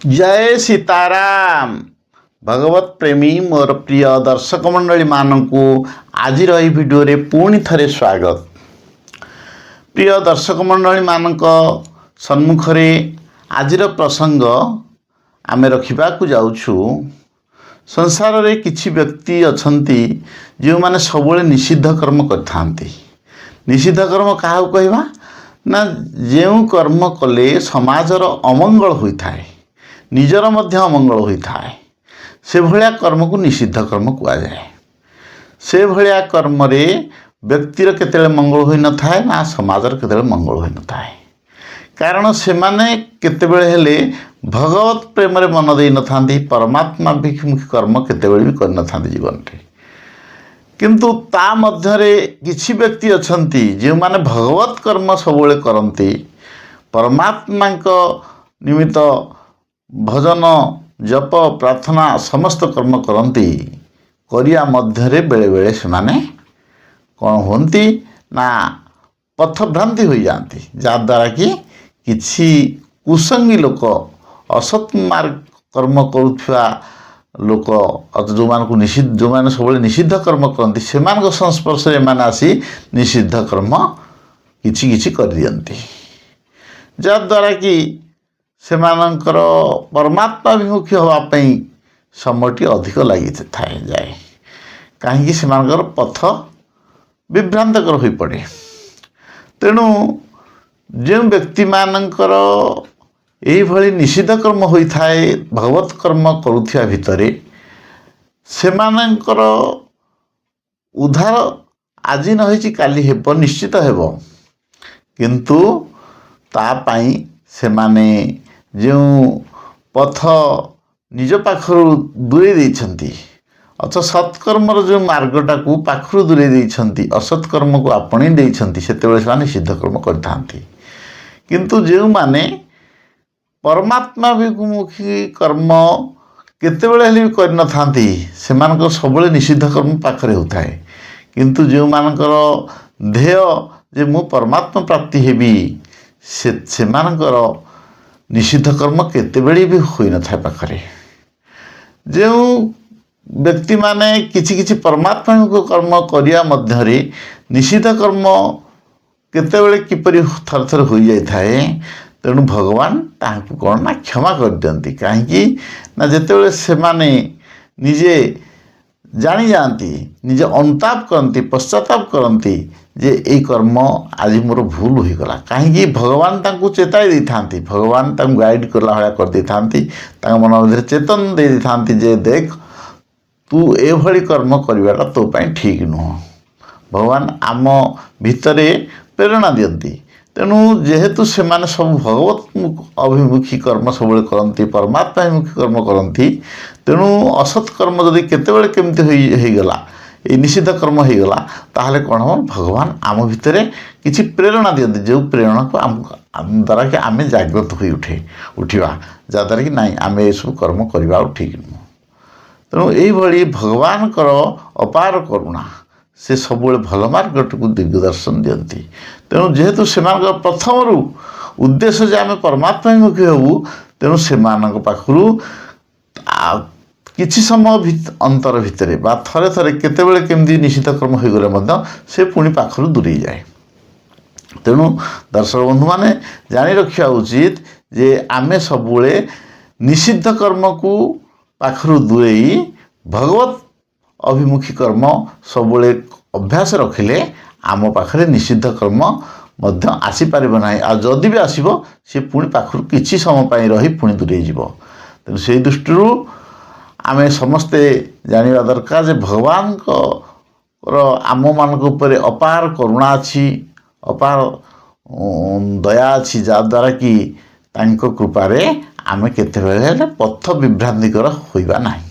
जय सीताराम भगवत प्रेमी मोर प्रिय दर्शक मंडली मानू आज भिडियो रे पुणी थरे स्वागत। प्रिय दर्शक मंडली मानक सम्मुख रे आज प्रसंग आमे रखा जाऊछु। संसार रे किछि व्यक्ति अछंती जो माने सबले निषिद्ध कर्म करथांती। निषिद्ध कर्म काहा कहवा ना जेउ कर्म कले समाजर अमंगल होइथाय, निजर मध्य अमंगल होइथाय, से भलिया कर्म को निषिद्ध कर्म कुआ जाए। से भलिया कर्म रे व्यक्तिर केतेले मंगल होई न थाए ना समाजर केतेले मंगल होई न थाए। कारण से माने केतेबेले हेले भगवत प्रेम रे मन देई न थांती, परमात्मा भिमुखी कर्म केतेबेले भी कर न थांती जीवन रे। किंतु ता मध्य रे किछि व्यक्ति अछंती जे माने भगवत कर्म सबले करंती, परमात्मा को निमित्त भजन जप प्रार्थना समस्त कर्म करती। करिया मध्य रे बेले बेले से माने कौन होती ना पथभ्रांति हो जाती, जद्वारा कि किछि कुसंगी लोक असत मार्ग कर्म करुवा लोक जो मान को निषिद्ध जो मैंने सब निषिद्ध कर्म करती से संस्पर्श में आसी निषिद्ध कर्म किछि किछि कर दियंती, जद्वारा कि सेमानंकर परमात्मा विमुखी होवाई समयटी अधिक लगी थाए जाए। कहीं सेमानकर पथ विभ्रांतकर हो पड़े। तेणु जो व्यक्ति मानकर यही भली निषिद्ध कर्म होता है भगवत कर्म करुथिया भितरे सेमानंकर उद्धार आज न होइछि काली हेब, निश्चित हेब। किंतु तापाई सेमाने जो पथ निज पाखर दूरे देइछंती, अथ सत्कर्मर जो मार्गटा को पाखर दूरे देइछंती, असत्कर्म को आपणी देइछंती, सेतेबेले सेमाने सिद्ध कर्म करथांती। किंतु जो माने परमात्मा विमुखी कर्म केतेबेले हेले कर न थांती, सेमानकर सबले निषिद्ध कर्म पाखरे होताए। किंतु जो मानकर ध्येय जे मु परमात्मा प्राप्ति हेबी सेमानकर निषिद्ध कर्म केतेबेले भी होई न थाए पाखरे। जो व्यक्ति माने किछि किछि परमात्मा कर्म करिया मध्य रे निषिद्ध कर्म केतेबेले किपरि थर थर होई जाय थाए। तेणु भगवान ताहाकु कौन ना क्षमा कर दियंती। कहीं ना जेतेबेले सेमाने निजे जानी जाती, निजे अनुताप करती, पश्चाताप करती जे यही कर्म आज मोर भूल हो गला। कहीं भगवान तांकु चेताई दे थांती, भगवान तांकु गाइड करला भलिया कर दे थांती, तांक मन मध्य चेतन दे थांती जे देख तू ए भली कर्म करवाटा तो पाई ठीक नुह। भगवान आम भितरे प्रेरणा दियंती। तेणु जेहेतु से माने सब भगवत अभिमुखी कर्म सब करती, परमात्मा अभिमुखी कर्म करती, तेणु असत कर्म जदि केतेबेले केमती होगला, ये निषिद्ध कर्म होगला, ताहले कौन हम भगवान आम भितर किसी प्रेरणा दियंती, जो प्रेरणा को आम द्वारा कि आम जागृत हो उठा, जद्वारा कि नाई आम ये सब कर्म करवा ठीक नुह। तेणु यही भगवान अपार करुणा से सब भल मार्गट को दिग्दर्शन दियंती। तेणु जेहेतु से प्रथम उद्देश्य जे आम परमात्मा विमुखी हबू, तेणु से पाखु किछि समय अंतर भितर बा थरे थरे केतेबेले केमती निषिद्ध कर्म हो गले से पुणी पाखु दूरे जाए। तेणु दर्शक बंधु माने जानी रखा उचित जे आमे सबुले निषिद्ध कर्म को पाखु दूरे भगवत अभिमुखी कर्म सबुले अभ्यास रखिले आम पाखरे निषिद्ध कर्म मध्य आसीपार ना। आ जदि भी आसो सी पुणी पाखु किछि समय पाई रही पुणी दूरे जीव। तेणु से दृष्टि आमे समस्ते जानिबा दरकार जे भगवान आम मान अपार करुणा अच्छी, अपार दया अच्छी, जद्वारा कि तांको कृपारे आमे केतेबेले पथ विभ्रांतिकर होइबा नाही।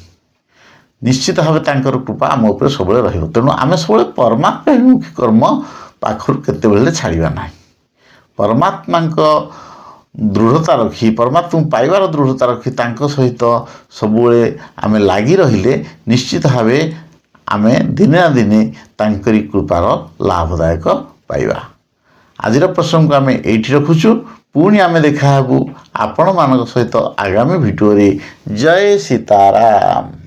निश्चित भाव तांकर कृपा आम उपर सब रहिबो। तेणु आमे सब परमात्मा विमुखी कर्म पाखर केतेबेले छाड़िबा नाही। परमात्मा दृढ़ता रखी, परमात्मा पाइबार दृढ़ता रखी तांको सहित सबुले आमे लागी रहिले निश्चित भाव आमे दिने ना दिने तांकरी कृपार लाभदायक पाइबा। आजिर प्रसंग को आमे एठी रखुछु। ପୁଣି ଆମେ ଦେଖା ହେବୁ ଆପଣମାନଙ୍କ ସହିତ ଆଗାମୀ ଭିଡ଼ିଓରେ। ଜୟ ସୀତାରାମ।